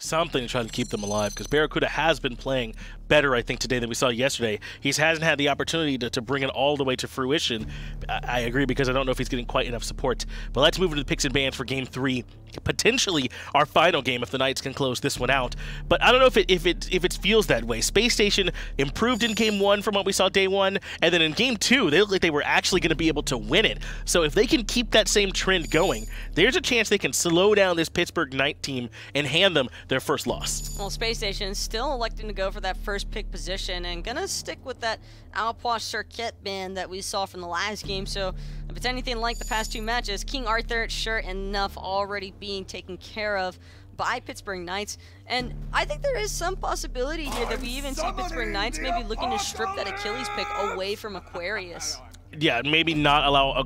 something to try to keep them alive, because BaRRaCCuDDa has been playing better, I think, today than we saw yesterday. He hasn't had the opportunity to bring it all the way to fruition. I agree, because I don't know if he's getting quite enough support. But let's move into the picks and bans for Game 3. Potentially our final game if the Knights can close this one out. But I don't know if it feels that way. Space Station improved in Game 1 from what we saw day 1, and then in Game 2, they looked like they were actually going to be able to win it. So if they can keep that same trend going, there's a chance they can slow down this Pittsburgh Knight team and hand them their first loss. Well, Space Station still electing to go for that first pick position and gonna stick with that Alpois Circuit ban that we saw from the last game. So if it's anything like the past 2 matches, King Arthur, sure enough, already being taken care of by Pittsburgh Knights. And I think there is some possibility here that we even see Pittsburgh Knights maybe looking to strip that Achilles pick away from Aquarius. Yeah, maybe not allow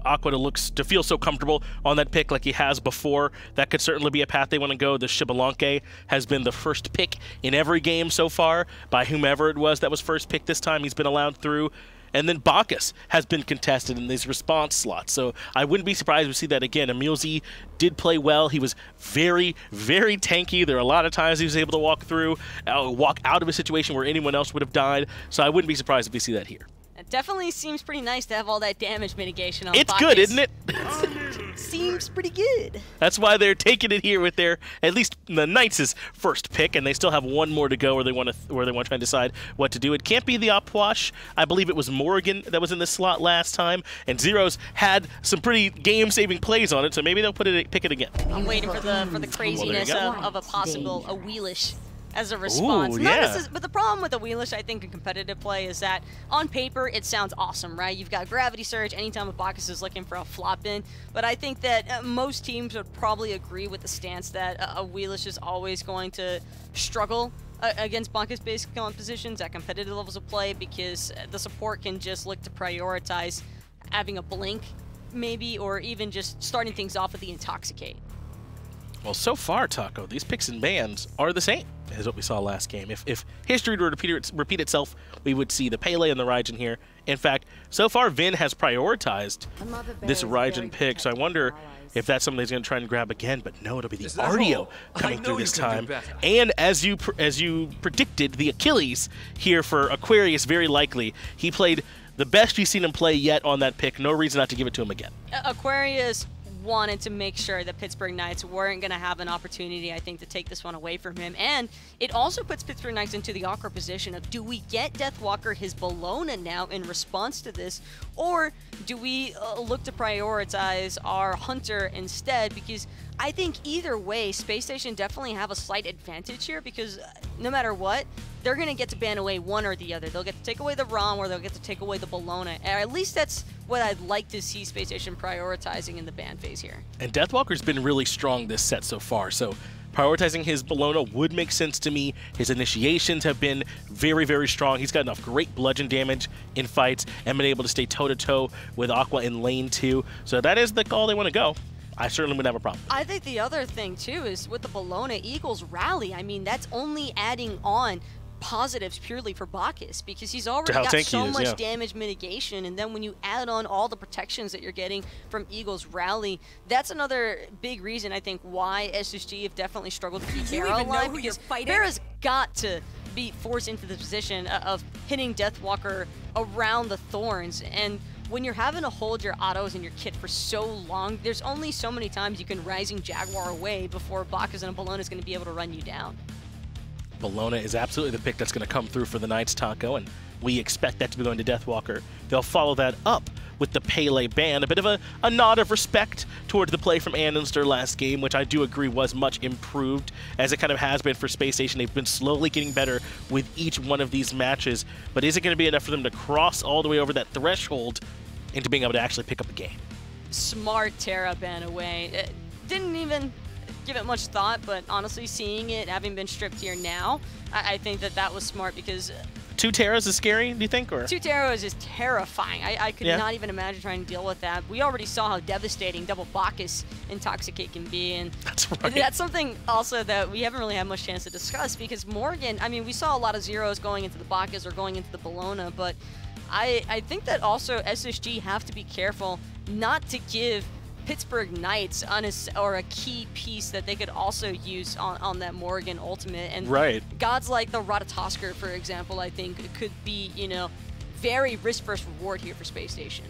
Aqua to feel so comfortable on that pick like he has before. That could certainly be a path they want to go. The Xbalanque has been the first pick in every game so far by whomever it was that was first pick this time. He's been allowed through. And then Bacchus has been contested in these response slots. So I wouldn't be surprised to see that again. EmilZy did play well. He was very, very tanky. There are a lot of times he was able to walk out of a situation where anyone else would have died. So I wouldn't be surprised if we see that here. It definitely seems pretty nice to have all that damage mitigation on It's Bacchus. good, isn't it? Seems pretty good. That's why they're taking it here with their, at least the Knights' first pick, and they still have one more to go where they want to try and decide what to do. It can't be the Alpois. I believe it was Morrigan that was in the slot last time, and Zyrhoes had some pretty game-saving plays on it, so maybe they'll pick it again. I'm waiting for the craziness of a possible Wheelish as a response. Ooh, yeah. But the problem with the Wheelish, I think, in competitive play is that on paper it sounds awesome, right? You've got Gravity Surge anytime a Bacchus is looking for a flop in, but I think that most teams would probably agree with the stance that a Wheelish is always going to struggle against Bacchus-based compositions at competitive levels of play, because the support can just look to prioritize having a blink, maybe, or even just starting things off with the Intoxicate. Well, so far, Taco, these picks and bans are the same as what we saw last game. If history were to repeat itself, we would see the Pele and the Raijin here. In fact, so far, Vin has prioritized this Raijin pick, so I wonder if that's something he's going to try and grab again, but no, it'll be the Artio coming through this time. And as you predicted, the Achilles here for Aquarius, very likely. He played the best you've seen him play yet on that pick. No reason not to give it to him again. Aquarius wanted to make sure that Pittsburgh Knights weren't going to have an opportunity, I think, to take this one away from him. And it also puts Pittsburgh Knights into the awkward position of, do we get Deathwalker his Bellona now in response to this, or do we look to prioritize our Hunter instead? Because I think either way, Space Station definitely have a slight advantage here, because no matter what, they're going to get to ban away one or the other. They'll get to take away the Rama, or they'll get to take away the Bellona. And at least that's what I'd like to see Space Station prioritizing in the ban phase here. And Deathwalker's been really strong this set so far, so prioritizing his Bellona would make sense to me. His initiations have been very, very strong. He's got enough great bludgeon damage in fights and been able to stay toe-to-toe with Aqua in lane 2. So that is the call they want to go. I certainly wouldn't have a problem. I think the other thing, too, is with the Bellona Eagles rally, I mean, that's only adding on positives purely for Bacchus, because he's already got so much damage mitigation, and then when you add on all the protections that you're getting from Eagle's rally, that's another big reason, I think, why SSG have definitely struggled to keep Hera alive, because Hera's got to be forced into the position of hitting Deathwalker around the thorns. And when you're having to hold your autos in your kit for so long, there's only so many times you can Rising Jaguar away before Bacchus and a Bellona is going to be able to run you down. Bellona is absolutely the pick that's going to come through for the Knights, Taco, and we expect that to be going to Deathwalker. They'll follow that up with the Pele ban, a bit of a nod of respect towards the play from andinster last game, which I do agree was much improved, as it kind of has been for Space Station. They've been slowly getting better with each one of these matches, but is it going to be enough for them to cross all the way over that threshold into being able to actually pick up a game? Smart Terra ban away. Didn't even give it much thought, but honestly, seeing it, having been stripped here now, I think that was smart, because 2 Terras is scary, do you think? Or 2 Terras is terrifying. I could not even imagine trying to deal with that. We already saw how devastating double Bacchus Intoxicate can be, and that's right. That's something also that we haven't really had much chance to discuss, because Morrigan, I mean, we saw a lot of Zyrhoes going into the Bacchus or going into the Bellona, but I think that also SSG have to be careful not to give Pittsburgh Knights or a key piece that they could also use on that Morrigan ultimate. And gods like the Ratatosker, for example, I think could be, you know, very risk versus reward here for Space Station.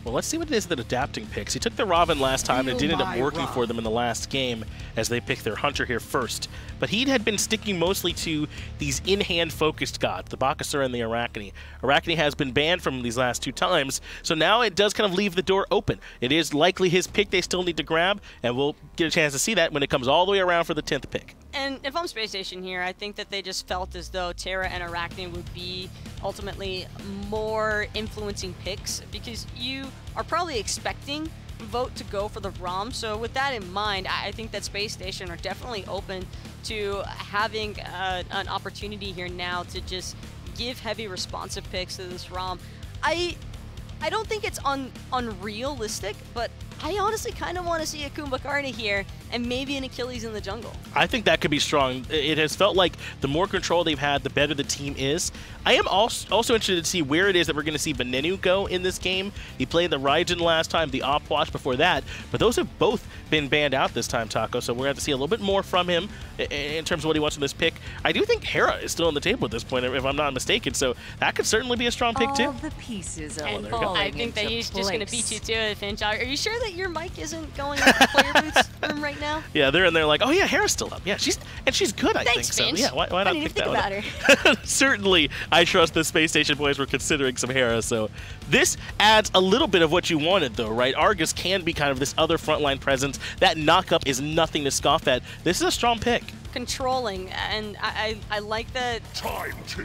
Well, let's see what it is that Adapting picks. He took the Robin last time, and it did end up working for them in the last game as they picked their Hunter here first. But he had been sticking mostly to these in-hand focused gods, the Bakasura and the Arachne. Arachne has been banned from these last 2 times, so now it does kind of leave the door open. It is likely his pick they still need to grab, and we'll get a chance to see that when it comes all the way around for the 10th pick. And if I'm Space Station here, I think that they just felt as though Terra and Arachne would be ultimately more influencing picks, because you are probably expecting vote to go for the ROM. So with that in mind, I think that Space Station are definitely open to having an opportunity here now to just give heavy responsive picks to this ROM. I don't think it's unrealistic, but I honestly kind of want to see a Kumbhakarna here and maybe an Achilles in the jungle. I think that could be strong. It has felt like the more control they've had, the better the team is. I am also interested to see where it is that we're going to see Venenu go in this game. He played the Raijin last time, the Opwash before that, but those have both been banned out this time, Taco, so we're going to have to see a little bit more from him in terms of what he wants in this pick. I do think Hera is still on the table at this point, if I'm not mistaken, so that could certainly be a strong pick, too. All the pieces are I think that he's just going to beat you to it, Finch. Are you sure that your mic isn't going into the player booths room right now? Yeah, they're in there like, oh yeah, Hera's still up. Yeah, she's good, I think. Finch. So yeah, why not pick that one about her. Certainly, I trust the Space Station boys were considering some Hera, so this adds a little bit of what you wanted, though, right? Argus can be kind of this other frontline presence. That knock-up is nothing to scoff at. This is a strong pick. Controlling, and I like that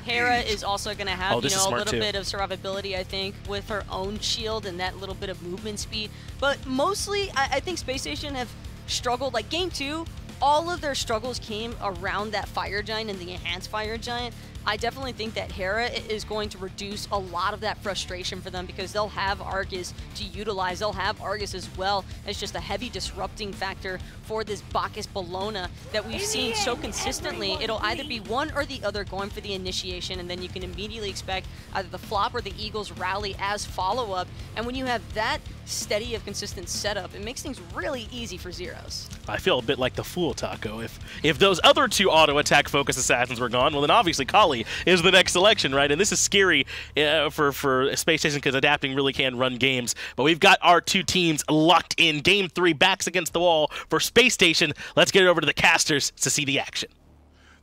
Hera is also going to have, you know, a little bit of survivability, I think, with her own shield and that little bit of movement speed. But mostly, I think Space Station have struggled. Like, Game 2, all of their struggles came around that Fire Giant and the Enhanced Fire Giant. I definitely think that Hera is going to reduce a lot of that frustration for them, because they'll have Argus to utilize. They'll have Argus as well as just a heavy disrupting factor for this Bacchus Bellona that we've seen so consistently. It'll either be one or the other going for the initiation, and then you can immediately expect either the flop or the Eagles rally as follow-up. And when you have that steady of consistent setup, it makes things really easy for Zyrhoes. I feel a bit like the fool, Taco. If those other 2 auto-attack focus assassins were gone, well then obviously Kali is the next selection, right? And this is scary for Space Station, because Adapting really can run games. But we've got our 2 teams locked in. Game 3, backs against the wall for Space Station. Let's get it over to the casters to see the action.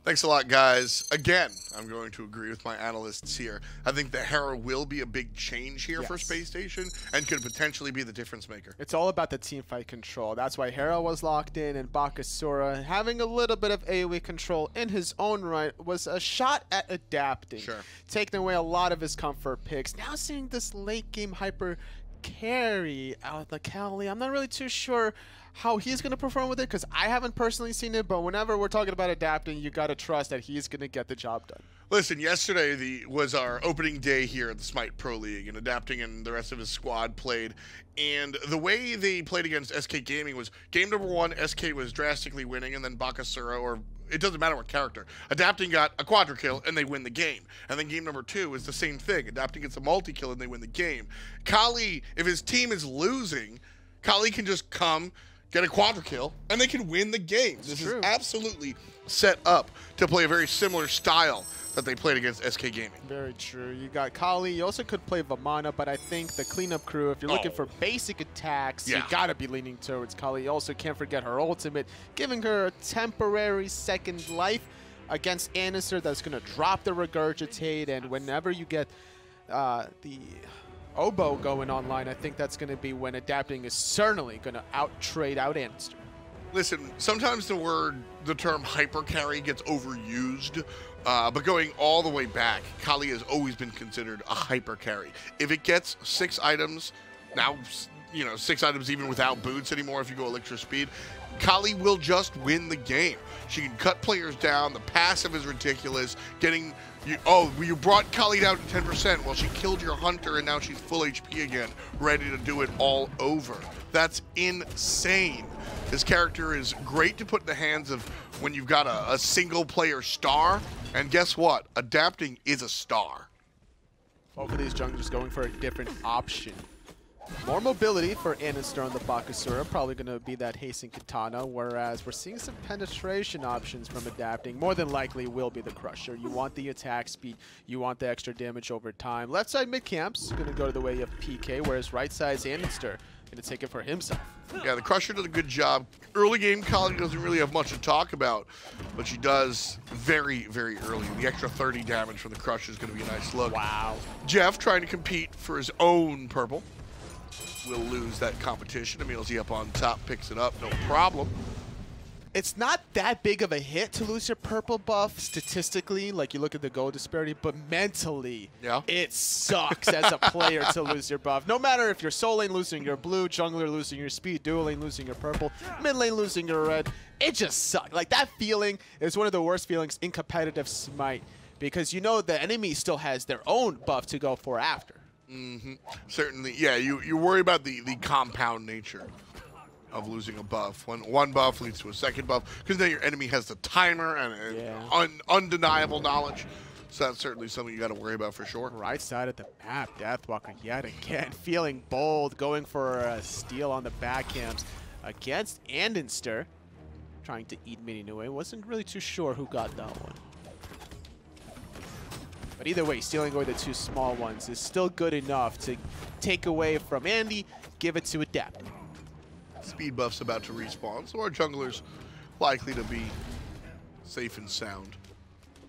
Thanks a lot, guys. Again, I'm going to agree with my analysts here. I think that Hera will be a big change here for Space Station and could potentially be the difference maker. It's all about the team fight control. That's why Hera was locked in, and Bakasura having a little bit of AoE control in his own right was a shot at adapting. Taking away a lot of his comfort picks. Now seeing this late game hyper carry out the Kali, I'm not really too sure how he's going to perform with it, because I haven't personally seen it, but whenever we're talking about adapting, you got to trust that he's going to get the job done. Listen, yesterday was our opening day here at the Smite Pro League, and Adapting and the rest of his squad played. And the way they played against SK Gaming was game number 1, SK was drastically winning, and then Bakasura, or it doesn't matter what character, Adapting got a quadra kill and they win the game. And then game number 2 is the same thing. Adapting gets a multi-kill and they win the game. Kali, if his team is losing, Kali can just come, get a quadra kill, and they can win the game. This is absolutely set up to play a very similar style that they played against SK Gaming. Very true. You got Kali. You also could play Vamana, but I think the cleanup crew, if you're looking for basic attacks, you got to be leaning towards Kali. You also can't forget her ultimate, giving her a temporary second life against andinster that's going to drop the Regurgitate, and whenever you get the Oboe going online, I think that's going to be when Adapting is certainly going to out-trade out andinster. Listen, sometimes the term hyper carry gets overused, but going all the way back, Kali has always been considered a hyper carry. If it gets 6 items, now, you know, 6 items even without boots anymore if you go Elixir Speed, Kali will just win the game. She can cut players down. The passive is ridiculous. You brought Kali down to 10%. Well, she killed your Hunter, and now she's full HP again, ready to do it all over. That's insane. This character is great to put in the hands of when you've got a single-player star, and guess what? Adapting is a star. Both of these junglers going for a different option. More mobility for andinster on the Bakasura, probably going to be that hasten katana, whereas we're seeing some penetration options from adapting. More than likely will be the crusher. You want the attack speed, you want the extra damage over time. Left side mid camps going to go to the way of PK, whereas right side's andinster going to take it for himself. Yeah, the crusher does a good job. Early game, Kali doesn't really have much to talk about, but she does very, very early. The extra 30 damage from the crusher is going to be a nice look. Wow. Jeff trying to compete for his own purple. Will lose that competition. EmilZy up on top, picks it up, no problem. It's not that big of a hit to lose your purple buff statistically, like you look at the gold disparity, but mentally, it sucks as a player to lose your buff. No matter if you're soul lane losing your blue, jungler losing your speed, dual lane losing your purple, mid lane losing your red, it just sucks. Like, that feeling is one of the worst feelings in competitive Smite, because you know the enemy still has their own buff to go for after. Certainly, yeah, you worry about the compound nature of losing a buff. When one buff leads to a second buff, because then your enemy has the timer and undeniable knowledge. So that's certainly something you got to worry about for sure. Right side of the map, Deathwalker yet again, feeling bold, going for a steal on the back camps against andinster, trying to eat Venenu away. Wasn't really too sure who got that one. But either way, stealing away the two small ones is still good enough to take away from Andy, give it to Adapt. Speed buff's about to respawn, so our jungler's likely to be safe and sound.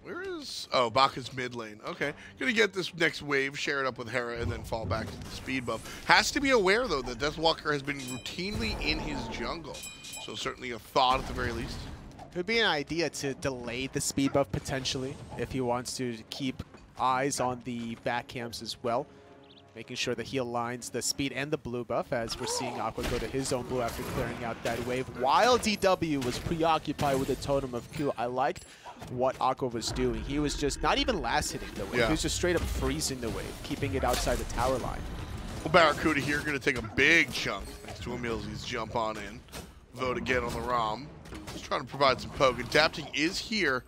Where is... Oh, Bacchus mid lane. Okay. Gonna get this next wave, share it up with Hera, and then fall back to the speed buff. Has to be aware, though, that Deathwalker has been routinely in his jungle. So certainly a thought at the very least. Could be an idea to delay the speed buff potentially if he wants to keep eyes on the back camps as well. Making sure that he aligns the speed and the blue buff, as we're seeing Aqua go to his own blue after clearing out that wave. While DW was preoccupied with the Totem of Q, I liked what Aqua was doing. He was just not even last hitting the wave. He was just straight up freezing the wave, keeping it outside the tower line. Well, BaRRaCCuDDa here going to take a big chunk next to EmilZy's jump on in. Vote again on the Ram. Just trying to provide some poke. Adapting is here.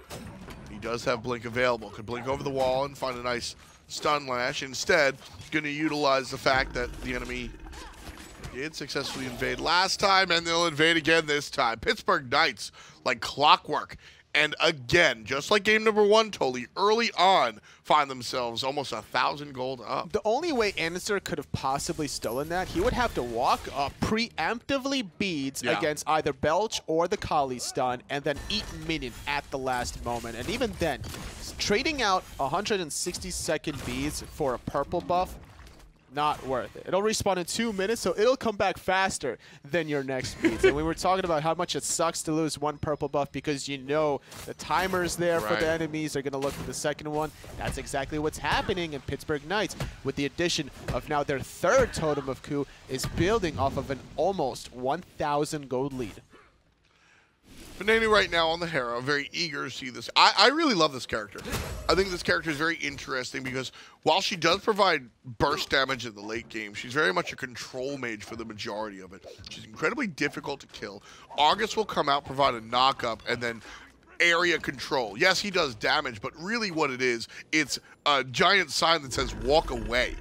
He does have Blink available. Could blink over the wall and find a nice stun lash. Instead, going to utilize the fact that the enemy did successfully invade last time, and they'll invade again this time. Pittsburgh Knights, like clockwork. And again, just like game number one, totally early on, find themselves almost 1,000 gold up. The only way andinster could have possibly stolen that, he would have to walk up, preemptively beads against either Belch or the Kali stun, and then eat minion at the last moment. And even then, trading out 160-second beads for a purple buff, not worth it. It'll respawn in 2 minutes, so it'll come back faster than your next beads. And we were talking about how much it sucks to lose one purple buff because you know the timer's there for the enemies. They're going to look for the second one. That's exactly what's happening in Pittsburgh Knights, with the addition of now their third Totem of Coup is building off of an almost 1,000 gold lead. Venenu right now on the Hera, very eager to see this. I really love this character. I think this character is very interesting because while she does provide burst damage in the late game, she's very much a control mage for the majority of it. She's incredibly difficult to kill. August will come out, provide a knock-up, and then area control. Yes, he does damage, but really what it is, it's a giant sign that says walk away.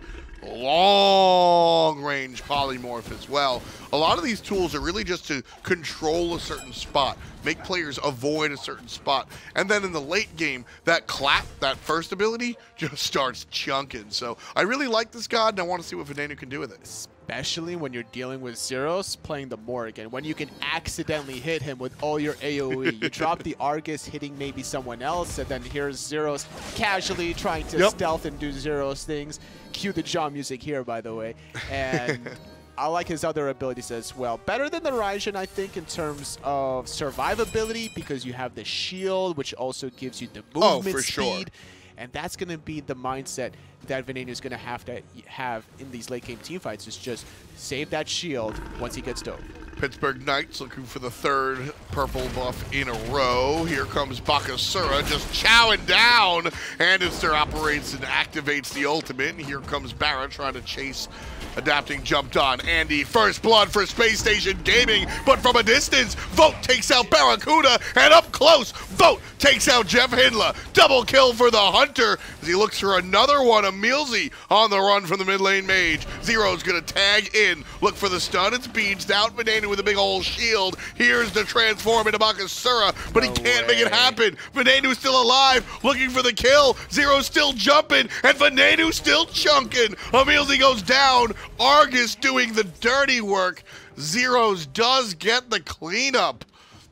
Long range polymorph as well. A lot of these tools are really just to control a certain spot, make players avoid a certain spot, and then in the late game, that clap, that first ability, just starts chunking. So I really like this god, and I want to see what Venenu can do with it. Especially when you're dealing with Zyrhoes playing the Morrigan, when you can accidentally hit him with all your AoE. You drop the Argus hitting maybe someone else, and then here's Zyrhoes casually trying to stealth and do Zyrhoes things. Cue the jaw music here, by the way. And I like his other abilities as well. Better than the Raijin, I think, in terms of survivability, because you have the shield, which also gives you the movement speed. And that's going to be the mindset that Venenu is going to have in these late game teamfights, is just save that shield once he gets dove. Pittsburgh Knights looking for the third purple buff in a row. Here comes Bakasura just chowing down. Andinster operates and activates the ultimate. And here comes BaRRa trying to chase. Adapting jumped on. Andy, first blood for Space Station Gaming, but from a distance, Vote takes out BaRRaCCuDDa, and up close, Vote takes out JeffHindla. Double kill for the Hunter as he looks for another one. EmilZy on the run from the mid lane mage. Zyrhoes gonna tag in, look for the stun. It's beads out. Venenu with a big old shield. Here's the transform into Bakasura, but he can't make it happen. Venenu's still alive, looking for the kill. Zyrhoes still jumping, and Venenu still chunking. EmilZy goes down. Argus doing the dirty work. Zyrhoes does get the cleanup,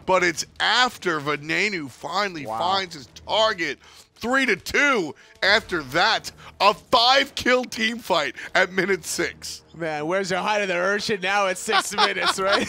but it's after Venenu finally finds his target. 3-2 after that. A 5-kill team fight at minute 6. Man, where's your height of the urchin now at 6 minutes, right?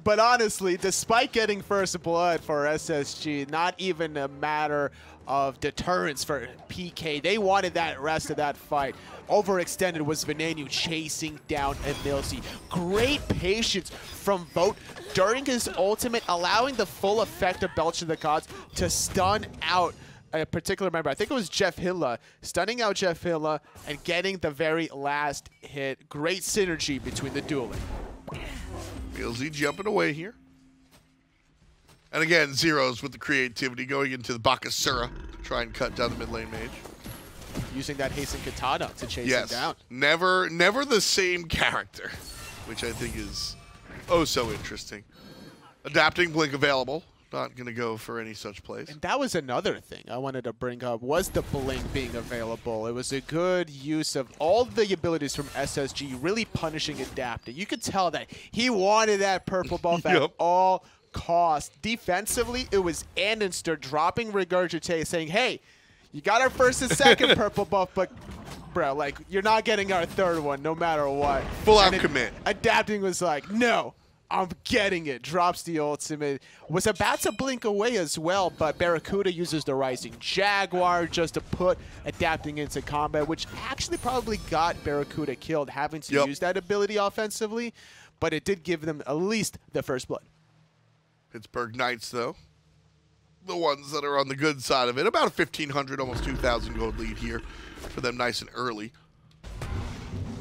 But honestly, despite getting first blood for SSG, not even a matter of deterrence for PK. They wanted that rest of that fight. Overextended was Venenu chasing down EmilZy. Great patience from Vote during his ultimate, allowing the full effect of Belch of the Gods to stun out a particular member. I think it was JeffHindla, stunning out JeffHindla and getting the very last hit. Great synergy between the dueling. EmilZy jumping away here. And again, Zyrhoes with the creativity going into the Bakasura to try and cut down the mid lane mage. Using that hasten katana to chase him down. Never the same character, which I think is oh so interesting. Adapting blink available. Not going to go for any such plays. And that was another thing I wanted to bring up, was the blink being available. It was a good use of all the abilities from SSG, really punishing adapting. You could tell that he wanted that purple buff at all costs. Defensively, it was andinster dropping Regurgitate, saying, hey, you got our first and second purple buff, but bro, like, you're not getting our third one no matter what. Full out commit. Adapting was like, no, I'm getting it. Drops the ultimate. Was about to blink away as well, but BaRRaCCuDDa uses the Rising Jaguar just to put Adapting into combat, which actually probably got BaRRaCCuDDa killed, having to use that ability offensively, but it did give them at least the first blood. Pittsburgh Knights, though, the ones that are on the good side of it. About a 1,500, almost 2,000 gold lead here for them nice and early.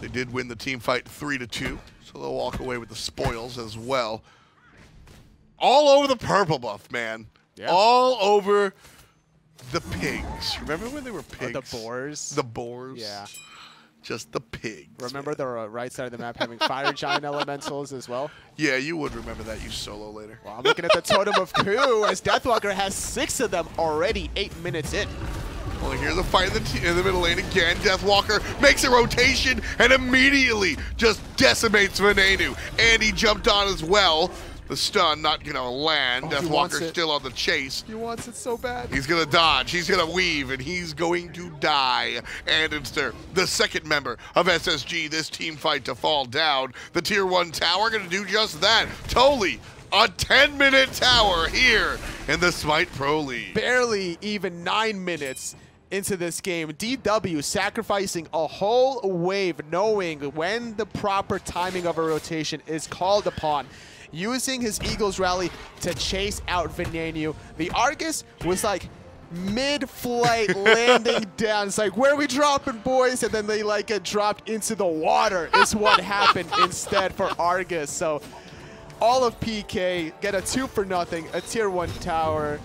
They did win the team fight 3-2, so they'll walk away with the spoils as well. All over the purple buff, man. Yeah. All over the pigs. Remember when they were pigs? Oh, the boars? The boars. Yeah. Just the pigs. Remember the right side of the map having fire giant elementals as well? Yeah, you would remember that, you solo later. Well, I'm looking at the Totem of Coup as Deathwalker has 6 of them already 8 minutes in. Well, here's a fight in the middle lane again. Deathwalker makes a rotation and immediately just decimates Venenu. And he jumped on as well. The stun not going to land. Deathwalker still on the chase. He wants it so bad. He's going to dodge. He's going to weave, and he's going to die. Andinster, the second member of SSG, this team fight to fall down. The Tier 1 tower going to do just that. Totally. A 10-minute tower here in the Smite Pro League. Barely even 9 minutes into this game. DW sacrificing a whole wave, knowing when the proper timing of a rotation is called upon. Using his Eagles rally to chase out Venenu. The Argus was like mid-flight landing down. It's like, where are we dropping, boys? And then they like get dropped into the water is what happened instead for Argus. So all of PK get a 2-for-0, a Tier 1 tower,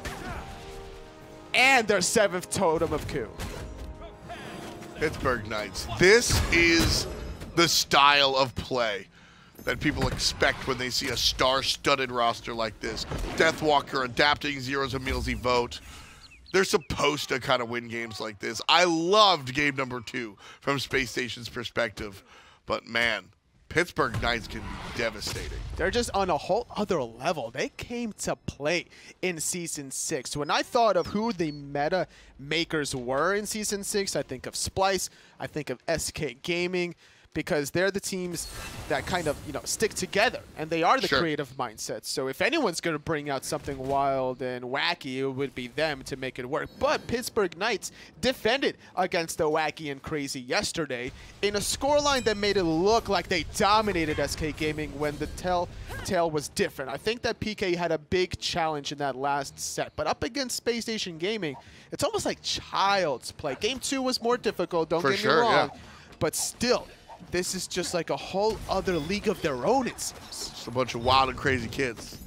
and their 7th Totem of Coup. Pittsburgh Knights. This is the style of play that people expect when they see a star-studded roster like this. Deathwalker adapting, Zyrhoes, EmilZy, Vote. They're supposed to kind of win games like this. I loved game number 2 from Space Station's perspective, but man, Pittsburgh Knights can be devastating. They're just on a whole other level. They came to play in Season 6. When I thought of who the meta makers were in Season 6, I think of Splice, I think of SK Gaming. because they're the teams that kind of, you know, stick together, and they are the creative mindset. So if anyone's going to bring out something wild and wacky, it would be them to make it work. But Pittsburgh Knights defended against the wacky and crazy yesterday in a scoreline that made it look like they dominated SK Gaming when the telltale was different. I think that PK had a big challenge in that last set, but up against Spacestation Gaming, it's almost like child's play. Game 2 was more difficult, don't get me wrong, but still, this is just like a whole other league of their own, it seems. Just a bunch of wild and crazy kids.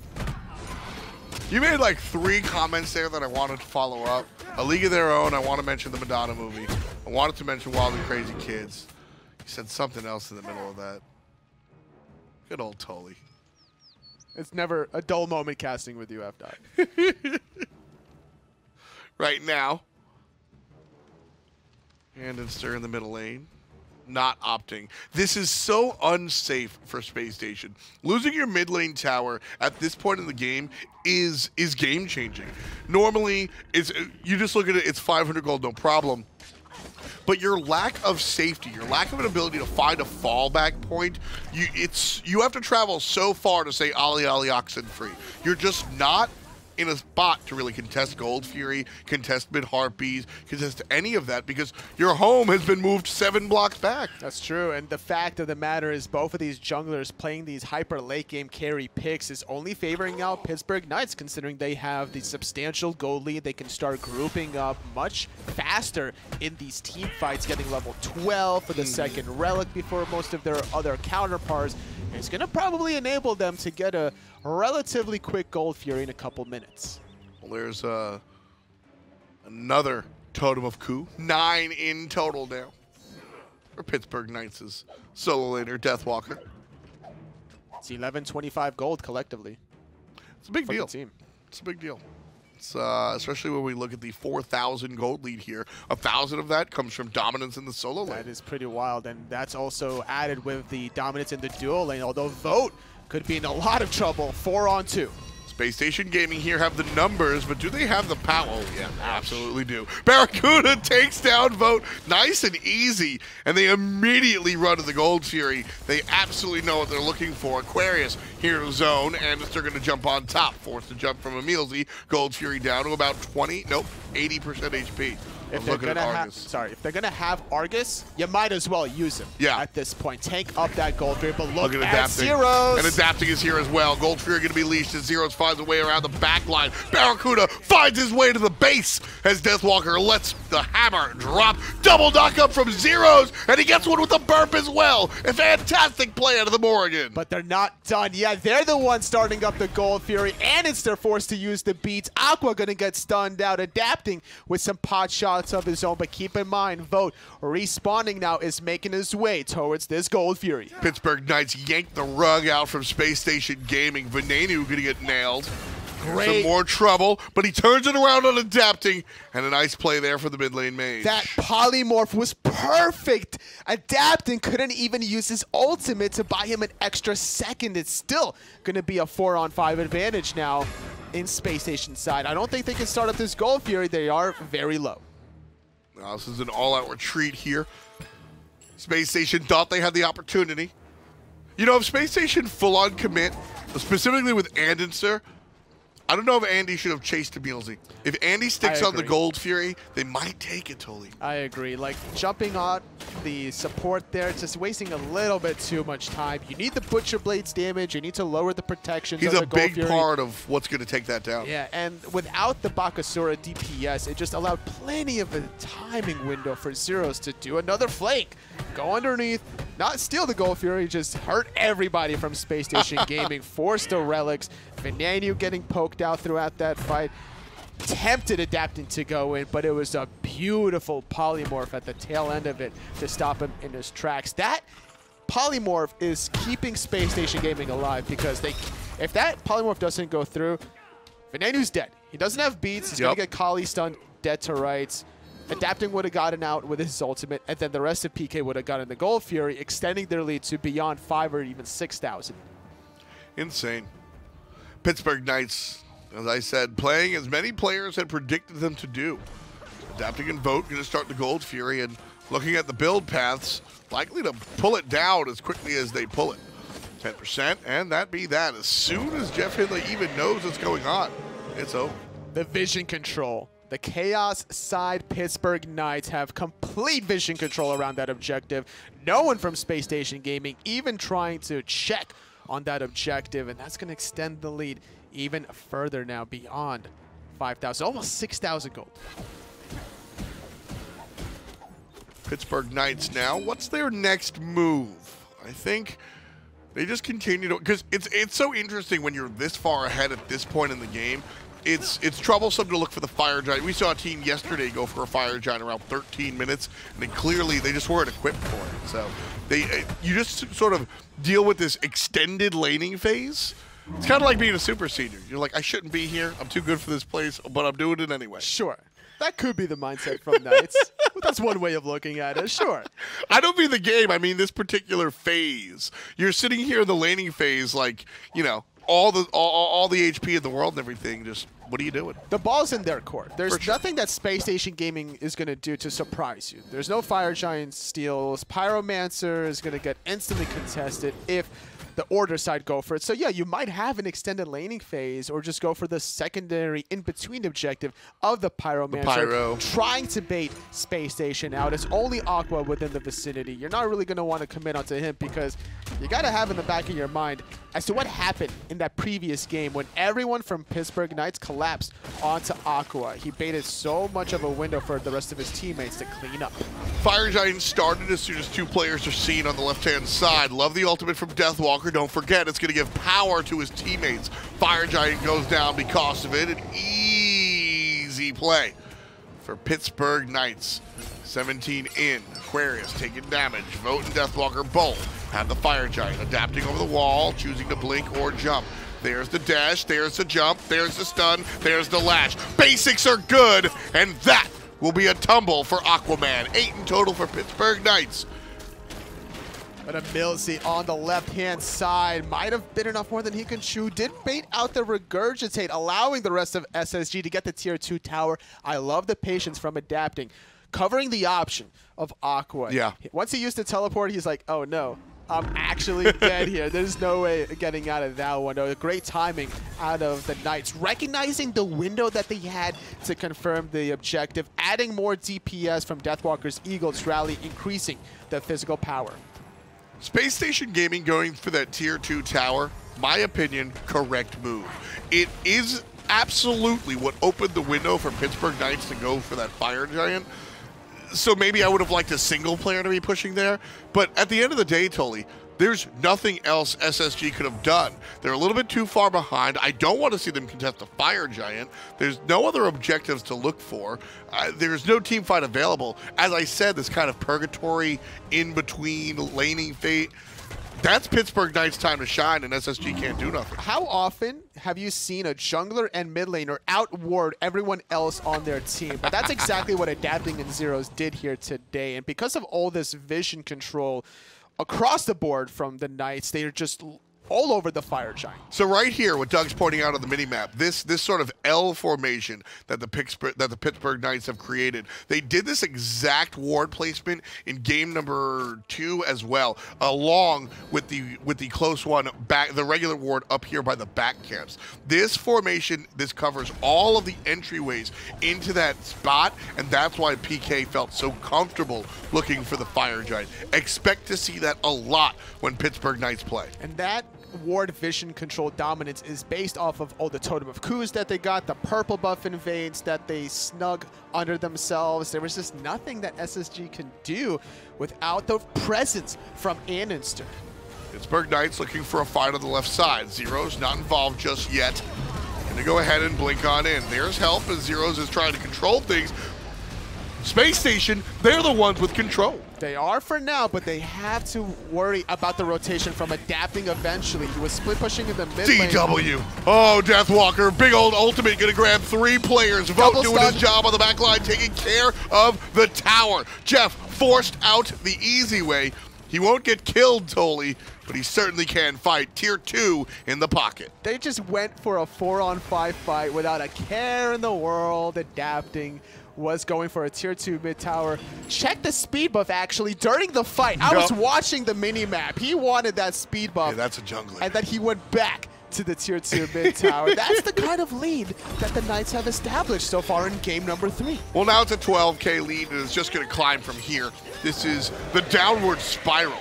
You made like 3 comments there that I wanted to follow up. A league of their own, I want to mention the Madonna movie. I wanted to mention Wild and Crazy Kids. You said something else in the middle of that. Good old Tully. It's never a dull moment casting with you, F-Dot. Right now, andinster in the middle lane. Not opting. This is so unsafe for Space Station. Losing your mid lane tower at this point in the game is game changing. Normally, you just look at it, it's 500 gold, no problem. But your lack of safety, your lack of an ability to find a fallback point, you have to travel so far to say Ali Ali oxen free. You're just not in a spot to really contest Gold Fury, contest Mid Harpies, contest any of that, because your home has been moved 7 blocks back. That's true, and the fact of the matter is both of these junglers playing these hyper late game carry picks is only favoring out Pittsburgh Knights, considering they have the substantial gold lead. They can start grouping up much faster in these team fights, getting level 12 for the second relic before most of their other counterparts. It's going to probably enable them to get a relatively quick Gold Fury in a couple minutes. Well, there's another Totem of Coup. 9 in total now for Pittsburgh Knights' solo laner, Deathwalker. It's 1125 gold collectively. It's a big deal. Team. It's a big deal. It's, especially when we look at the 4,000 gold lead here. 1,000 of that comes from dominance in the solo lane. That is pretty wild, and that's also added with the dominance in the dual lane, although Vote could be in a lot of trouble. 4-on-2. Spacestation Gaming here have the numbers, but do they have the power? Oh, yeah, absolutely do. BaRRaCCuDDa takes down Vote nice and easy, and they immediately run to the Gold Fury. They absolutely know what they're looking for. Aquarius here in zone, and they're going to jump on top. Forced to jump from EmilZy. Gold Fury down to about 80% HP. If they're gonna have Argus, you might as well use him. At this point, tank up that Gold Fury. But look at Zyrhoes. And adapting is here as well. Gold Fury going to be leashed as Zyrhoes finds a way around the back line. BaRRaCCuDDa finds his way to the base as Deathwalker lets the hammer drop. Double knock up from Zyrhoes, and he gets one with the burp as well. A fantastic play out of the Morrigan. But they're not done yet. They're the ones starting up the Gold Fury, and it's they're forced to use the beats. Aqua going to get stunned out, adapting with some pot shots of his own, but keep in mind, Vote respawning now is making his way towards this Gold Fury. Pittsburgh Knights yanked the rug out from Space Station Gaming. Venenu gonna get nailed. Some more trouble, but he turns it around on adapting, and a nice play there for the mid lane mage. That polymorph was perfect. Adapting couldn't even use his ultimate to buy him an extra second. It's still gonna be a 4-on-5 advantage now in Space Station side. I don't think they can start up this Gold Fury. They are very low. Now, this is an all-out retreat here. Space Station thought they had the opportunity. You know, if Space Station full-on commit, specifically with andinster, I don't know if Andy should have chased EmilZy. If Andy sticks on the Gold Fury, they might take it, Tully. I agree. Like, jumping on the support there, it's just wasting a little bit too much time. You need the Butcher Blade's damage. You need to lower the protection. He's a big part of what's going to take that down. Yeah, and without the Bakasura DPS, it just allowed plenty of a timing window for Zyrhoes to do another flank. Go underneath, not steal the Gold Fury, just hurt everybody from Space Station Gaming, force the relics. Venenu getting poked out throughout that fight. Tempted adapting to go in, but it was a beautiful polymorph at the tail end of it to stop him in his tracks. That polymorph is keeping Space Station Gaming alive, because if that polymorph doesn't go through, Venenu's dead. He doesn't have beats. He's going to get Kali stunned, dead to rights. Adapting would have gotten out with his ultimate, and then the rest of PK would have gotten the Gold Fury, extending their lead to beyond 5 or even 6,000. Insane. Pittsburgh Knights, as I said, playing as many players had predicted them to do. Adapting and Vote going to start the Gold Fury, and looking at the build paths, likely to pull it down as quickly as they pull it. 10%, and that be that. As soon as JeffHindla even knows what's going on, it's over. The vision control. The Chaos side Pittsburgh Knights have complete vision control around that objective. No one from Spacestation Gaming even trying to check on that objective, and that's going to extend the lead even further now beyond 5,000, almost 6,000 gold. Pittsburgh Knights now, what's their next move? I think they just continue to, because it's so interesting when you're this far ahead at this point in the game. It's troublesome to look for the Fire Giant. We saw a team yesterday go for a Fire Giant around 13 minutes, and clearly they just weren't equipped for it. So you just sort of deal with this extended laning phase. It's kind of like being a super senior. You're like, I shouldn't be here. I'm too good for this place, but I'm doing it anyway. Sure. That could be the mindset from Knights. That's one way of looking at it, sure. I don't mean the game. I mean this particular phase. You're sitting here in the laning phase like, you know, all the HP in the world and everything. Just, what are you doing? The ball's in their court. There's nothing that Spacestation Gaming is going to do to surprise you. There's no Fire Giant steals. Pyromancer is going to get instantly contested if the Order side go for it. So yeah, you might have an extended laning phase or just go for the secondary in-between objective of the Pyromancer, trying to bait Space Station out. It's only Aqua within the vicinity. You're not really going to want to commit onto him because you got to have in the back of your mind as to what happened in that previous game when everyone from Pittsburgh Knights collapsed onto Aqua. He baited so much of a window for the rest of his teammates to clean up. Fire Giant started as soon as 2 players are seen on the left-hand side. Love the ultimate from Deathwalker. Don't forget, it's going to give power to his teammates. Fire Giant goes down because of it. An easy play for Pittsburgh Knights. 17 in. Aquarius taking damage. Vote and Deathwalker both have the Fire Giant adapting over the wall, choosing to blink or jump. There's the dash, there's the jump, there's the stun, there's the lash. Basics are good, and that will be a tumble for Aquaman. 8 in total for Pittsburgh Knights. But EmilZy on the left-hand side might have been enough more than he can chew. Did bait out the Regurgitate, allowing the rest of SSG to get the tier 2 tower. I love the patience from adapting. Covering the option of Aqua. Yeah. Once he used the teleport, he's like, oh no, I'm actually dead here. There's no way getting out of that one. Oh, great timing out of the Knights. Recognizing the window that they had to confirm the objective. Adding more DPS from Deathwalker's Eagles rally, increasing the physical power. Space Station Gaming going for that tier 2 tower, my opinion, correct move. It is absolutely what opened the window for Pittsburgh Knights to go for that Fire Giant. So maybe I would have liked a single player to be pushing there. But at the end of the day, Tully, there's nothing else SSG could have done. They're a little bit too far behind. I don't want to see them contest the Fire Giant. There's no other objectives to look for. There's no team fight available. As I said, this kind of purgatory in-between laning fate. That's Pittsburgh Knights' time to shine, and SSG can't do nothing. How often have you seen a jungler and mid laner outward everyone else on their team? But that's exactly what Adapting and Zyrhoes did here today. And because of all this vision control across the board from the Knights, they are just all over the Fire Giant. So right here, what Doug's pointing out on the minimap, this sort of L formation that the Pittsburgh Knights have created, they did this exact ward placement in game number 2 as well, along with the close one back, the regular ward up here by the back camps. This formation, this covers all of the entryways into that spot, and that's why PK felt so comfortable looking for the Fire Giant. Expect to see that a lot when Pittsburgh Knights play. And that ward vision control dominance is based off of all the Totem of Coups that they got, the purple buff invades that they snug under themselves. There was just nothing that SSG can do without the presence from andinster. Pittsburgh Knights looking for a fight on the left side. Zyrhoes not involved just yet. Gonna go ahead and blink on in. There's help as Zyrhoes is trying to control things. Space Station, they're the ones with control. They are for now, but they have to worry about the rotation from adapting eventually. He was split pushing in the mid lane. DW. Oh, Deathwalker, big old ultimate, gonna grab 3 players. Vote doing his job on the back line, taking care of the tower. Jeff forced out the easy way. He won't get killed, Tolly, but he certainly can fight. Tier 2 in the pocket. They just went for a 4-on-5 fight without a care in the world. Adapting was going for a tier 2 mid tower. Check the speed buff actually during the fight. I was watching the mini map. He wanted that speed buff. Yeah, that's a jungler. And then he went back to the tier 2 mid tower. That's the kind of lead that the Knights have established so far in game number 3. Well, now it's a 12K lead, and it's just going to climb from here. This is the downward spiral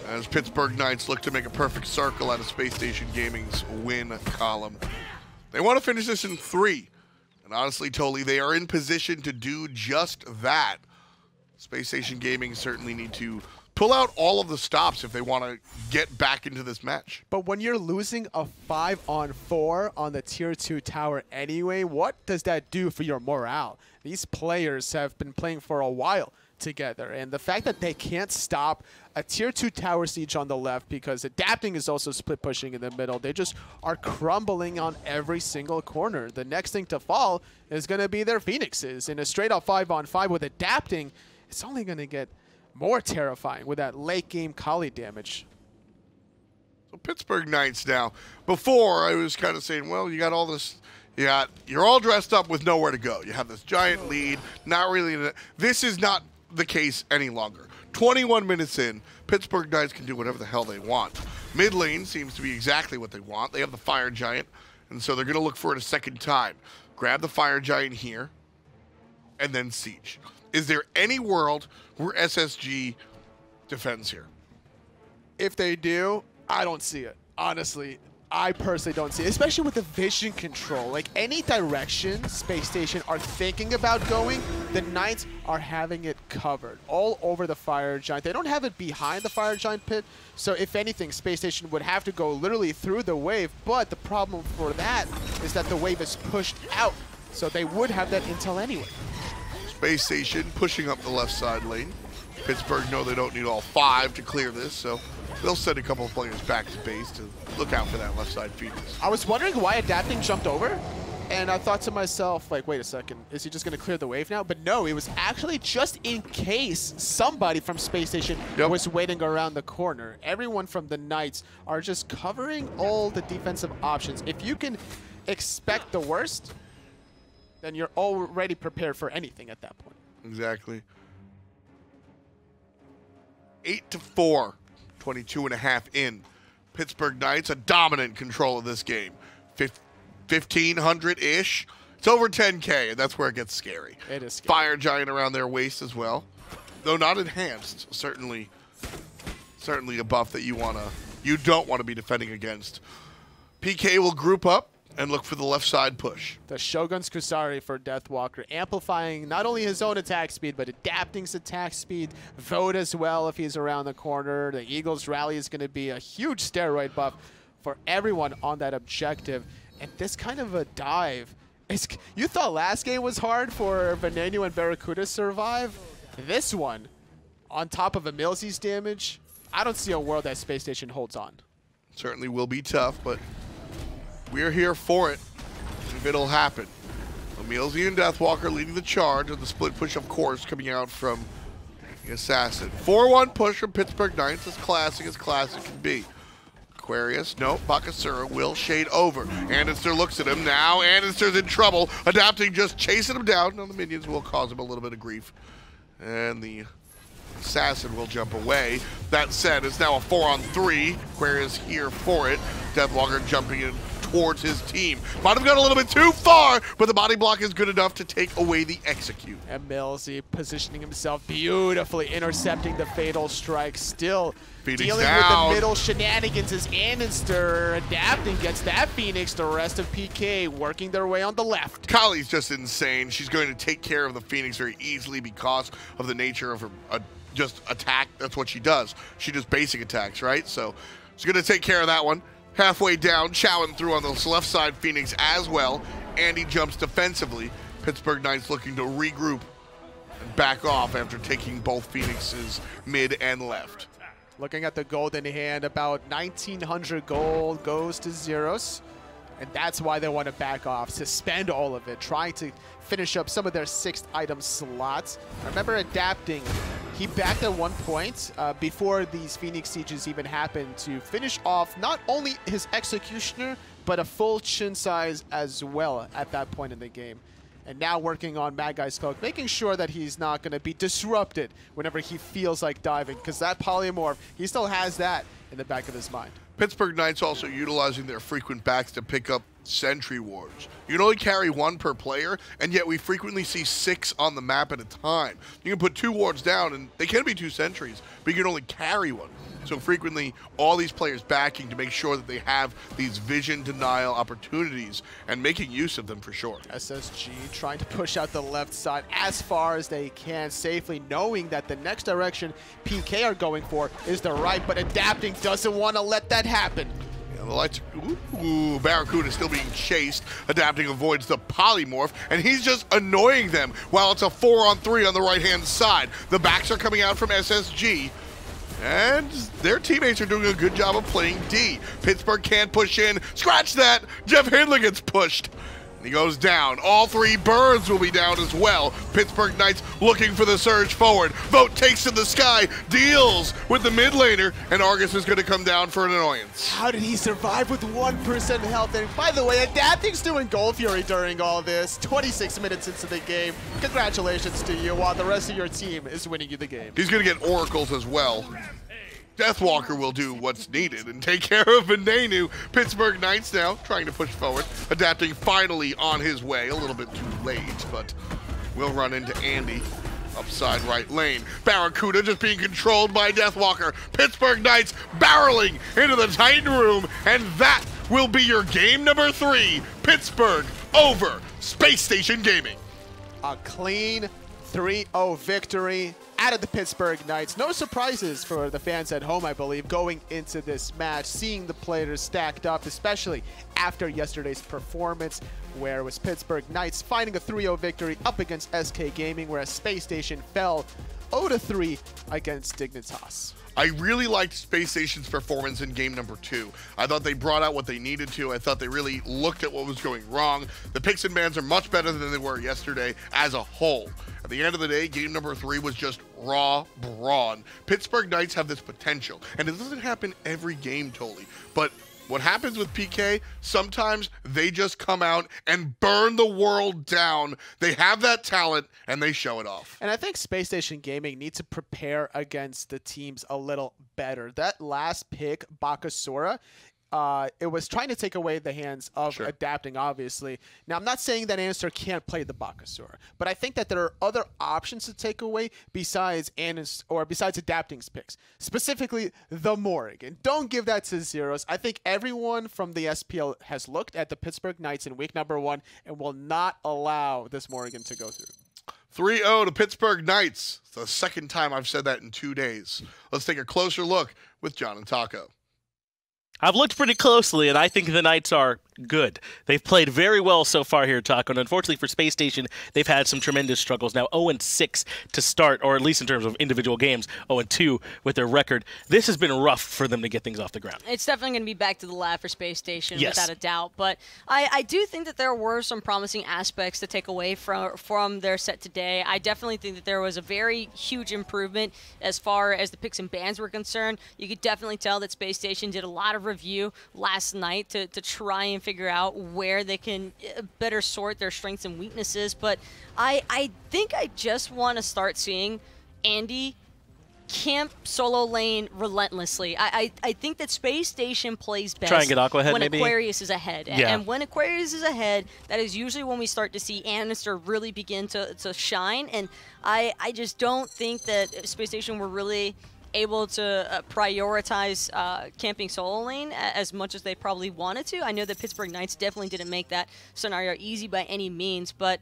as Pittsburgh Knights look to make a perfect circle out of Spacestation Gaming's win column. They want to finish this in 3. And honestly, Tolly, they are in position to do just that. Spacestation Gaming certainly need to pull out all of the stops if they want to get back into this match. But when you're losing a 5-on-4 on the tier 2 tower anyway, what does that do for your morale? These players have been playing for a while together, and the fact that they can't stop a tier 2 tower siege on the left because adapting is also split pushing in the middle. They just are crumbling on every single corner. The next thing to fall is going to be their Phoenixes. In a straight up 5-on-5 with adapting, it's only going to get more terrifying with that late game Kali damage. So Pittsburgh Knights now. Before I was kind of saying, well, you got all this, you're all dressed up with nowhere to go. You have this giant lead, not really. This is not the case any longer. 21 minutes in, Pittsburgh Knights can do whatever the hell they want. Mid lane seems to be exactly what they want. They have the Fire Giant, and so they're going to look for it a second time. Grab the Fire Giant here, and then siege. Is there any world where SSG defends here? If they do, I don't see it. Honestly, I personally don't see it, especially with the vision control. Like, any direction Space Station are thinking about going, the Knights are having it covered all over the Fire Giant. They don't have it behind the Fire Giant pit, so if anything, Space Station would have to go literally through the wave, but the problem for that is that the wave is pushed out, so they would have that intel anyway. Space Station pushing up the left side lane. Pittsburgh know they don't need all 5 to clear this, so they'll send a couple of players back to base to look out for that left side Phoenix. I was wondering why adapting jumped over, and I thought to myself, like, wait a second, is he just going to clear the wave now? But no, it was actually just in case somebody from Space Station was waiting around the corner. Everyone from the Knights are just covering all the defensive options. If you can expect the worst, then you're already prepared for anything at that point. Exactly. 8-4, 22.5 in. Pittsburgh Knights, a dominant control of this game. 1,500-ish. It's over 10K, and that's where it gets scary. It is scary. Fire Giant around their waist as well. Though not enhanced, certainly a buff that you don't want to be defending against. PK will group up and look for the left side push. The Shogun's Kusari for Deathwalker, amplifying not only his own attack speed, but adapting his attack speed. Vote as well if he's around the corner. The Eagles rally is going to be a huge steroid buff for everyone on that objective. And this kind of a dive, you thought last game was hard for Venenu and BaRRaCCuDDa survive? This one, on top of EmilZy's damage, I don't see a world that Space Station holds on. Certainly will be tough, but we're here for it, if it'll happen. EmilZy and Deathwalker leading the charge, and the split push, of course, coming out from the Assassin. 4-1 push from Pittsburgh Knights, as classic can be. Aquarius, no, Bakasura will shade over. Andinster looks at him now. Andinster's in trouble. Adapting, just chasing him down. Now the minions will cause him a little bit of grief. And the Assassin will jump away. That said, it's now a 4-on-3. Aquarius here for it. Deathwalker jumping in towards his team. Might have gone a little bit too far, but the body block is good enough to take away the execute. EmilZy positioning himself beautifully, intercepting the fatal strike. Still Phoenix dealing down. with the middle shenanigans as Andinster adapting, gets that Phoenix. The rest of PK working their way on the left. Kali's just insane. She's going to take care of the Phoenix very easily because of the nature of her just attack. That's what she does. She does basic attacks, right? So she's going to take care of that one. Halfway down, chowing through on the left side Phoenix as well. Andy jumps defensively. Pittsburgh Knights looking to regroup and back off after taking both Phoenixes mid and left. Looking at the golden hand, about 1,900 gold goes to Zyrhoes. And that's why they want to back off, suspend all of it, trying to finish up some of their 6th item slots. I remember adapting. He backed at one point before these Phoenix Sieges even happened to finish off not only his Executioner, but a full Chin size as well at that point in the game. And now working on Mad Guy's Cloak, making sure that he's not going to be disrupted whenever he feels like diving, because that polymorph, he still has that in the back of his mind. Pittsburgh Knights also utilizing their frequent backs to pick up sentry wards. You can only carry 1 per player, and yet we frequently see 6 on the map at a time. You can put 2 wards down, and they can be 2 sentries, but you can only carry 1. So frequently, all these players backing to make sure that they have these vision denial opportunities and making use of them for sure. SSG trying to push out the left side as far as they can safely, knowing that the next direction PK are going for is the right, but adapting doesn't want to let that happen. Yeah, the lights. Ooh, BaRRaCCuDDa still being chased. Adapting avoids the polymorph, and he's just annoying them while it's a 4-on-3 on the right-hand side. The backs are coming out from SSG. And their teammates are doing a good job of playing D. Pittsburgh can't push in. Scratch that! JeffHindla gets pushed. And he goes down. All 3 birds will be down as well. Pittsburgh Knights looking for the surge forward. Vote takes to the sky, deals with the mid laner, and Argus is going to come down for an annoyance. How did he survive with 1% health? And by the way, Adapting's doing Gold Fury during all this. 26 minutes into the game. Congratulations to you, while the rest of your team is winning you the game. He's going to get oracles as well. Deathwalker will do what's needed and take care of Venenu. Pittsburgh Knights now trying to push forward. Adapting finally on his way. A little bit too late, but we'll run into Andy. Upside right lane. BaRRaCCuDDa just being controlled by Deathwalker. Pittsburgh Knights barreling into the Titan room, and that will be your game number 3. Pittsburgh over Spacestation Gaming. A clean 3-0 victory out of the Pittsburgh Knights. No surprises for the fans at home, I believe, going into this match, seeing the players stacked up, especially after yesterday's performance, where it was Pittsburgh Knights finding a 3-0 victory up against SK Gaming, whereas Space Station fell 0-3 against Dignitas. I really liked Space Station's performance in game number 2. I thought they brought out what they needed to. I thought they really looked at what was going wrong. The picks and bans are much better than they were yesterday as a whole. At the end of the day, game number 3 was just raw brawn. Pittsburgh Knights have this potential, and it doesn't happen every game, totally, but what happens with PK, sometimes they just come out and burn the world down. They have that talent, and they show it off. And I think Space Station Gaming needs to prepare against the teams a little better. That last pick, Bakasura, it was trying to take away the hands of Adapting, obviously. Now, I'm not saying that andinster can't play the Bakasura, but I think that there are other options to take away besides Adapting's picks, specifically the Morrigan. Don't give that to Zyrhoes. I think everyone from the SPL has looked at the Pittsburgh Knights in week number 1 and will not allow this Morrigan to go through. 3-0 to Pittsburgh Knights. It's the second time I've said that in 2 days. Let's take a closer look with John and Taco. I've looked pretty closely, and I think the Knights are good. They've played very well so far here, Taco, and unfortunately for Space Station, they've had some tremendous struggles. Now 0-6 to start, or at least in terms of individual games, 0-2 with their record. This has been rough for them to get things off the ground. It's definitely going to be back to the lab for Space Station, without a doubt. But I do think that there were some promising aspects to take away from their set today. I definitely think that there was a very huge improvement as far as the picks and bans were concerned. You could definitely tell that Space Station did a lot of review last night to try and figure out where they can better sort their strengths and weaknesses. But I think I just want to start seeing Andy camp solo lane relentlessly. I think that Space Station plays best try and get Aqua ahead, when maybe? Aquarius is ahead. And when Aquarius is ahead, that is usually when we start to see andinster really begin to shine. And I just don't think that Space Station were really able to prioritize camping solo lane as much as they probably wanted to. I know that Pittsburgh Knights definitely didn't make that scenario easy by any means, but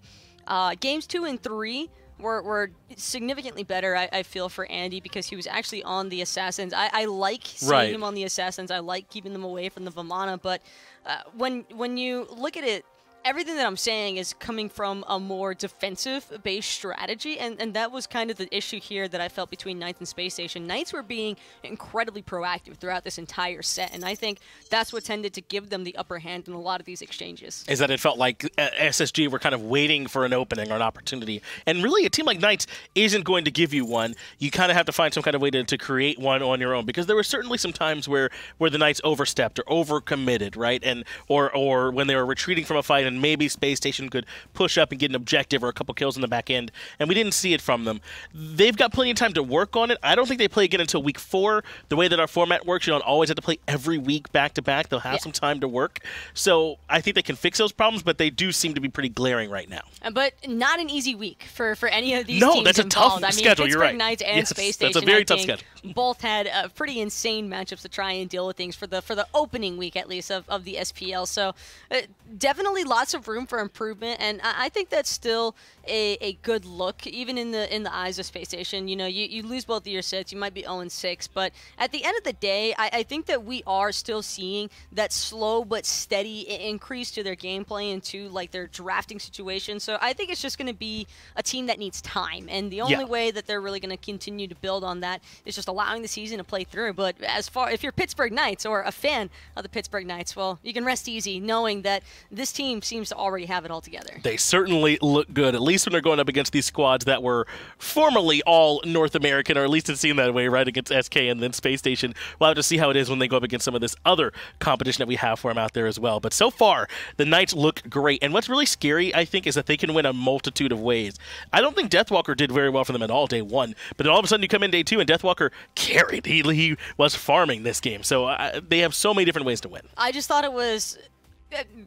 games 2 and 3 were significantly better, I feel, for Andy, because he was actually on the Assassins. I like seeing him on the Assassins. I like keeping them away from the Vamana, but when you look at it everything that I'm saying is coming from a more defensive-based strategy, and that was kind of the issue here that I felt between Knights and Spacestation. Knights were being incredibly proactive throughout this entire set, and I think that's what tended to give them the upper hand in a lot of these exchanges. Is that it felt like SSG were kind of waiting for an opening or an opportunity, and really a team like Knights isn't going to give you one. You kind of have to find some kind of way to create one on your own, because there were certainly some times where the Knights overstepped or overcommitted, right? And or when they were retreating from a fight and maybe Space Station could push up and get an objective or a couple kills in the back end, and we didn't see it from them. They've got plenty of time to work on it. I don't think they play again until week 4. The way that our format works, you don't always have to play every week back to back. They'll have some time to work. So I think they can fix those problems, but they do seem to be pretty glaring right now. But not an easy week for any of these teams No, that's a involved. tough schedule. Pittsburgh You're right. Knights and Space Station, that's a very tough schedule. Both had pretty insane matchups to try and deal with things for the opening week, at least, of the SPL. So definitely lots of room for improvement, and I think that's still a good look, even in the eyes of Space Station. You know, you lose both of your sets, you might be 0-6, but at the end of the day, I think that we are still seeing that slow but steady increase to their gameplay and to like their drafting situation. So I think it's just going to be a team that needs time, and the only way that they're really going to continue to build on that is just allowing the season to play through. But if you're Pittsburgh Knights or a fan of the Pittsburgh Knights, well, you can rest easy knowing that this team seems to already have it all together. They certainly look good, at least when they're going up against these squads that were formerly all North American, or at least it seemed that way, right, against SK and then Space Station. We'll have to see how it is when they go up against some of this other competition that we have for them out there as well. But so far, the Knights look great. And what's really scary, I think, is that they can win a multitude of ways. I don't think Deathwalker did very well for them at all day 1, but then all of a sudden you come in day 2 and Deathwalker carried. He was farming this game. So they have so many different ways to win. I just thought it was...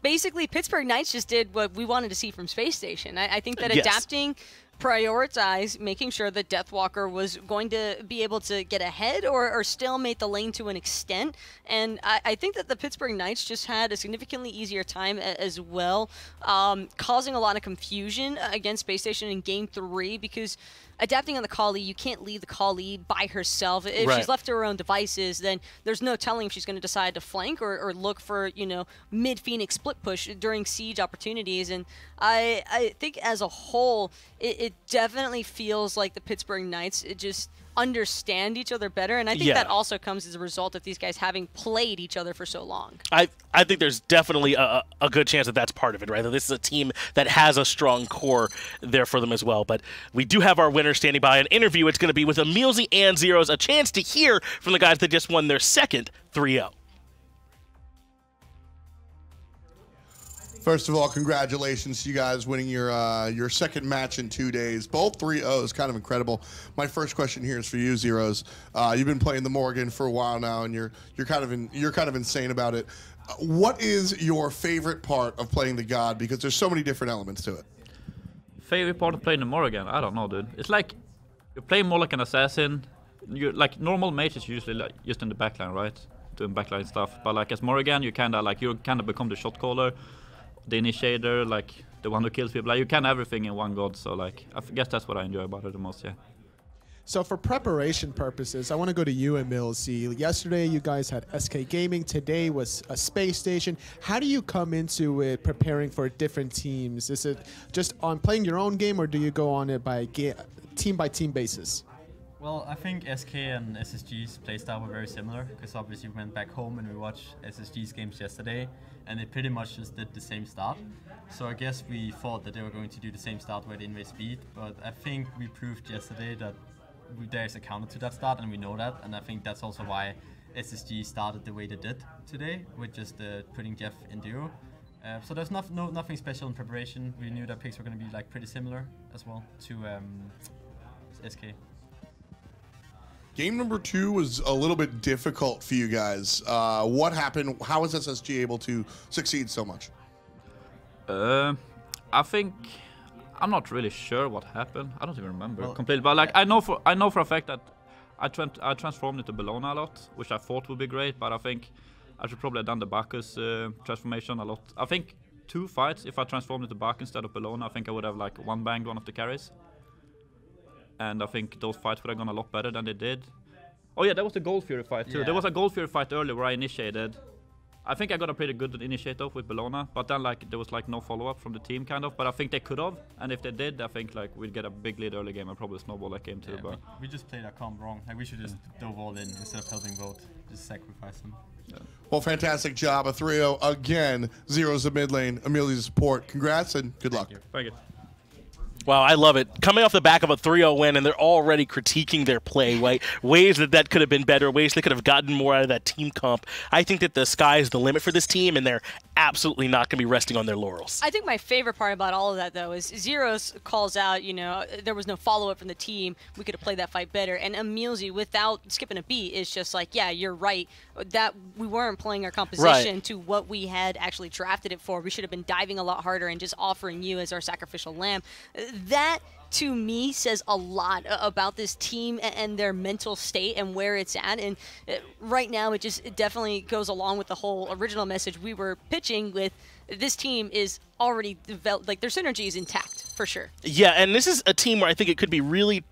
basically, Pittsburgh Knights just did what we wanted to see from Space Station. I think that adapting, prioritize making sure that Deathwalker was going to be able to get ahead or stalemate the lane to an extent. And I think that the Pittsburgh Knights just had a significantly easier time as well, causing a lot of confusion against Space Station in Game 3, because adapting on the Kali, you can't leave the Kali by herself. If she's left to her own devices, then there's no telling if she's going to decide to flank or look for, you know, mid-Phoenix split push during siege opportunities. And I think as a whole, it definitely feels like the Pittsburgh Knights just understand each other better, and I think that also comes as a result of these guys having played each other for so long. I think there's definitely a good chance that that's part of it, right? That this is a team that has a strong core there for them as well. But we do have our winner standing by. An interview, it's going to be with EmilZy and Zyrhoes, a chance to hear from the guys that just won their second 3-0. First of all, congratulations to you guys winning your second match in 2 days. Both 3-0s, kind of incredible. My first question here is for you, Zyrhoes. You've been playing the Morrigan for a while now, and you're kind of insane about it. What is your favorite part of playing the God? Because there's so many different elements to it. Favorite part of playing the Morrigan? I don't know, dude. It's like you play more like an assassin. You like normal mage is usually like just in the backline, right? Doing backline stuff. But like as Morrigan, you kind of become the shot caller, the initiator, like the one who kills people. Like you can everything in one god. So like I guess that's what I enjoy about it the most. Yeah. So for preparation purposes, I want to go to you, EmilZy. Yesterday you guys had SK Gaming. Today was a Space Station. How do you come into it preparing for different teams? Is it just on playing your own game, or do you go on it by team basis? Well, I think SK and SSG's playstyle were very similar, because obviously we went back home and we watched SSG's games yesterday, and they pretty much just did the same start. So I guess we thought that they were going to do the same start where they invade speed, but I think we proved yesterday that there's a counter to that start, and we know that, and I think that's also why SSG started the way they did today, with just putting Jeff in duo. So there's nothing special in preparation. We knew that picks were going to be like pretty similar as well to SK. Game number 2 was a little bit difficult for you guys. What happened? How was SSG able to succeed so much? I think I'm not really sure what happened. I don't even remember completely. But like I know for a fact that I transformed into Bellona a lot, which I thought would be great. But I think I should probably have done the Bacchus transformation a lot. I think 2 fights, if I transformed into Bacchus instead of Bellona, I think I would have like one-banged one of the carries. And I think those fights would have gone a lot better than they did. Oh yeah, there was a Gold Fury fight too. Yeah. There was a Gold Fury fight earlier where I initiated. I think I got a pretty good initiator with Bellona, but then like there was like no follow-up from the team kind of. But I think they could have, and if they did, I think like we'd get a big lead early game and probably snowball that game too. Yeah, we just played our comp wrong. Like we should just dove all in instead of helping vote. Just sacrifice them. Yeah. Well, fantastic job, a 3-0 again. Zyrhoes the mid lane, EmilZy support. Congrats and good luck. Thank you. Wow, I love it. Coming off the back of a 3-0 win, and they're already critiquing their play, right? Ways that could have been better, ways they could have gotten more out of that team comp. I think that the sky is the limit for this team, and they're absolutely not going to be resting on their laurels. I think my favorite part about all of that, though, is Zyrhoes calls out, you know, there was no follow-up from the team. We could have played that fight better. And EmilZy, without skipping a beat, is just like, yeah, you're right. That we weren't playing our composition to what we had actually drafted it for. We should have been diving a lot harder and just offering you as our sacrificial lamb. That, to me, says a lot about this team and their mental state and where it's at. And right now, it definitely goes along with the whole original message we were pitching with. This team is already developed, like their synergy is intact, for sure. Yeah, and this is a team where I think it could be really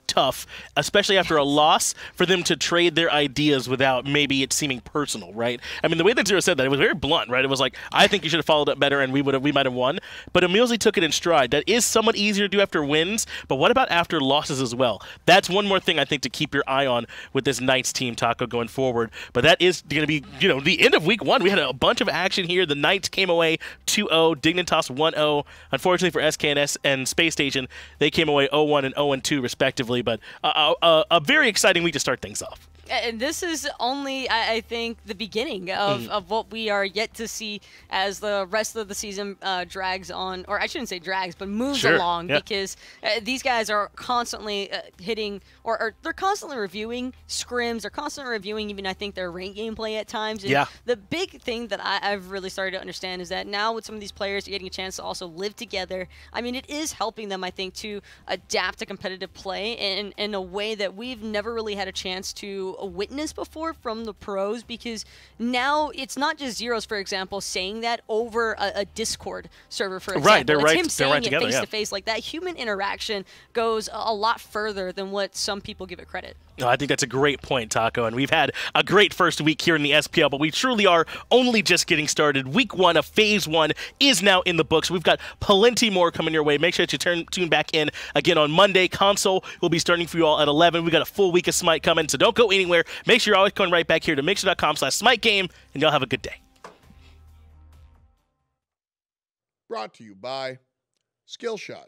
tough, especially after a loss, for them to trade their ideas without maybe it seeming personal, right? I mean, the way that Zero said that, it was very blunt, right? It was like, I think you should have followed up better and we might have won. But EmilZy took it in stride. That is somewhat easier to do after wins, but what about after losses as well? That's one more thing I think to keep your eye on with this Knights team, Taco, going forward. But that is going to be, you know, the end of week 1. We had a bunch of action here. The Knights came away 2-0, Dignitas 1-0. Unfortunately for SKNS and Space Station, they came away 0-1 and 0-2 respectively. But a very exciting week to start things off. And this is only, I think, the beginning of what we are yet to see as the rest of the season drags on, or I shouldn't say drags, but moves along, because these guys are constantly hitting, or they're constantly reviewing scrims, they're constantly reviewing even, I think, their rank gameplay at times. And the big thing that I've really started to understand is that now with some of these players getting a chance to also live together, I mean, it is helping them, I think, to adapt to competitive play in a way that we've never really had a chance to witness before from the pros, because now it's not just Zyrhoes, for example, saying that over a Discord server, for example. Right, they're it's him saying together, it face to face. Like, that human interaction goes a lot further than what some people give it credit. No, I think that's a great point, Taco, and we've had a great first week here in the SPL, but we truly are only just getting started. Week 1 of Phase 1 is now in the books. We've got plenty more coming your way. Make sure that you tune back in again on Monday. Console will be starting for you all at 11. We got a full week of Smite coming, so don't go anywhere. Make sure you're always coming right back here to mixer.com/SmiteGame, and y'all have a good day. Brought to you by Skillshot.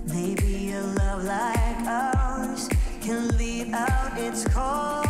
Maybe a love like ours can leave out its core.